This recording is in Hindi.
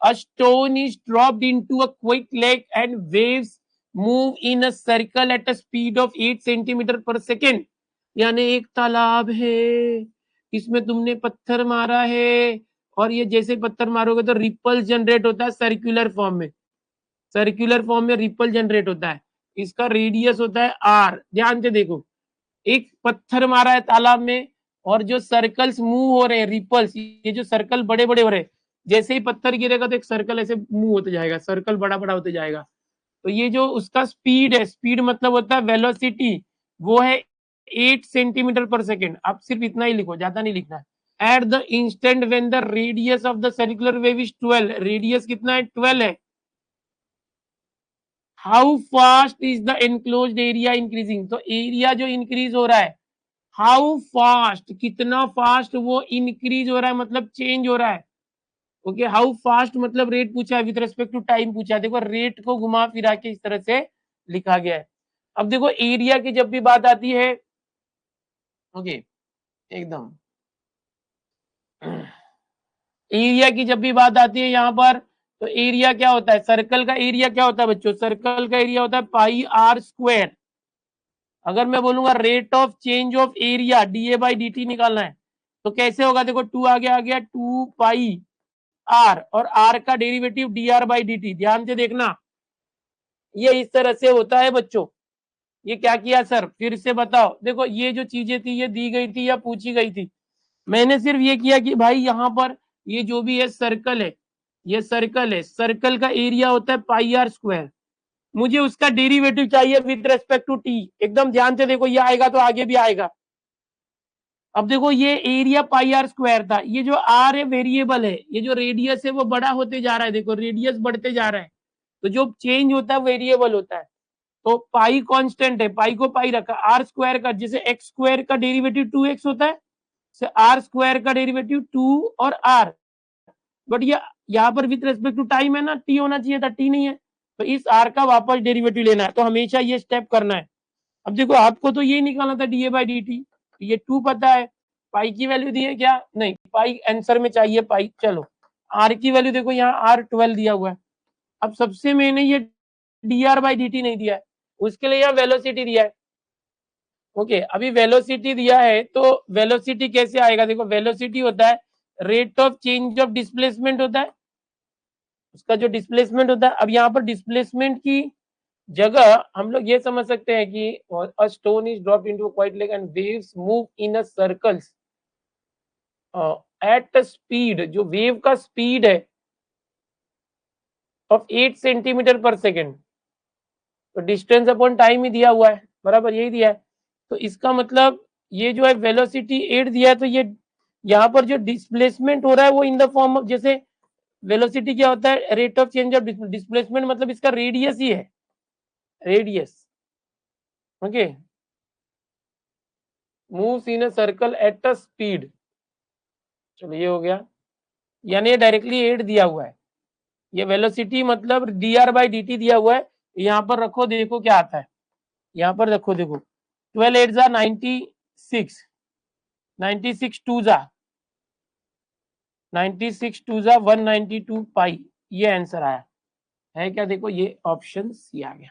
A stone is dropped into a quick lake and waves move in a circle at a speed of 8 centimetre पर सेकेंड। यानी एक तालाब है, इसमें तुमने पत्थर मारा है और ये जैसे पत्थर मारोगे तो रिपल जनरेट होता है सर्कुलर फॉर्म में, सर्कुलर फॉर्म में रिपल जनरेट होता है। इसका रेडियस होता है आर। ध्यान से देखो, एक पत्थर मारा है तालाब में और जो सर्कल्स मूव हो रहे हैं, रिपल्स, ये जो सर्कल बड़े बड़े हो रहे हैं, जैसे ही पत्थर गिरेगा तो एक सर्कल ऐसे मूव होते जाएगा, सर्कल बड़ा बड़ा होते जाएगा। तो ये जो उसका स्पीड है, स्पीड मतलब होता है वेलोसिटी, वो है 8 सेंटीमीटर पर सेकेंड। आप सिर्फ इतना ही लिखो, ज्यादा नहीं लिखना है। At the instant when the radius of the circular wave is 12, radius कितना है, 12 है। How fast is the enclosed area increasing, तो एरिया जो इंक्रीज हो रहा है, हाउ फास्ट, कितना फास्ट वो इंक्रीज हो रहा है, मतलब चेंज हो रहा है। ओके, हाउ फास्ट मतलब रेट पूछा है, विद रेस्पेक्ट टू टाइम पूछा है। देखो रेट को घुमा फिरा के इस तरह से लिखा गया है। अब देखो एरिया की जब भी बात आती है, ओके एकदम एरिया की जब भी बात आती है यहाँ पर, तो एरिया क्या होता है, सर्कल का एरिया क्या होता है बच्चों, सर्कल का एरिया होता है पाई आर स्क्वायर। अगर मैं बोलूंगा rate of change of area DA by D T निकालना है तो कैसे होगा, देखो 2 आगे आ गया, 2 पाई आर और आर का derivative D R by D T. ध्यान से देखना, ये इस तरह से होता है बच्चों। ये क्या किया सर, फिर से बताओ। देखो ये जो चीजें थी ये दी गई थी या पूछी गई थी, मैंने सिर्फ ये किया कि भाई यहाँ पर ये जो भी है सर्कल है, ये सर्कल है, सर्कल का एरिया होता है पाई आर स्क्वायर, मुझे उसका डेरिवेटिव चाहिए विद रेस्पेक्ट टू टी। एकदम ध्यान से देखो, ये आएगा तो आगे भी आएगा। अब देखो ये एरिया पाई आर स्क्वायर था, ये जो आर है वेरिएबल है, ये जो रेडियस है वो बड़ा होते जा रहा है, देखो रेडियस बढ़ते जा रहा है, तो जो चेंज होता है वेरिएबल होता है। तो पाई कांस्टेंट है, पाई को पाई रखा, आर स्क्वायर का जैसे एक्स स्क्वायर का डेरिवेटिव 2x होता है, से आर स्क्वायर का डेरिवेटिव 2 और आर, बट ये यहाँ पर विद रेस्पेक्ट टू टाइम है ना, टी होना चाहिए था, टी नहीं है, तो इस आर का वापस डेरिवेटिव लेना है, तो हमेशा ये स्टेप करना है। अब देखो आपको तो ये निकालना था D A by D T, ये 2 पता है, पाई की वैल्यू दी है क्या, नहीं, पाई आंसर में चाहिए पाई। चलो आर की वैल्यू देखो यहाँ आर 12 दिया हुआ है। अब सबसे मैंने ये D R by D T नहीं दिया है, उसके लिए यहाँ वेलोसिटी दिया है। ओके अभी वेलोसिटी दिया है तो वेलोसिटी कैसे आएगा, देखो वेलोसिटी होता है rate of change of displacement होता है, उसका जो डिस्प्लेसमेंट होता है। अब यहाँ पर डिस्प्लेसमेंट की जगह हम लोग ये समझ सकते हैं कि a stone is dropped into a quite lake and waves move in a circles at speed, जो वेव का स्पीड है ऑफ 8 सेंटीमीटर पर सेकेंड, तो डिस्टेंस अपॉन टाइम ही दिया हुआ है, बराबर यही दिया है। तो इसका मतलब ये जो है वेलोसिटी 8 दिया है, तो ये यहाँ पर जो डिस्प्लेसमेंट हो रहा है वो इन द फॉर्म ऑफ, जैसे वेलोसिटी क्या होता है, rate of change of displacement, मतलब इसका रेडियस ही है, radius. Okay moves in a circle at a speed, चलो ये हो गया, यानी ये डायरेक्टली 8 दिया हुआ है, ये वेलोसिटी मतलब D R by D T दिया हुआ है। यहाँ पर रखो देखो क्या आता है, यहाँ पर रखो देखो 12 8 जा 96, 96 2 जा 96 2 जा 192 पाई, ये आंसर आया है क्या, देखो ये ऑप्शन सी आ गया।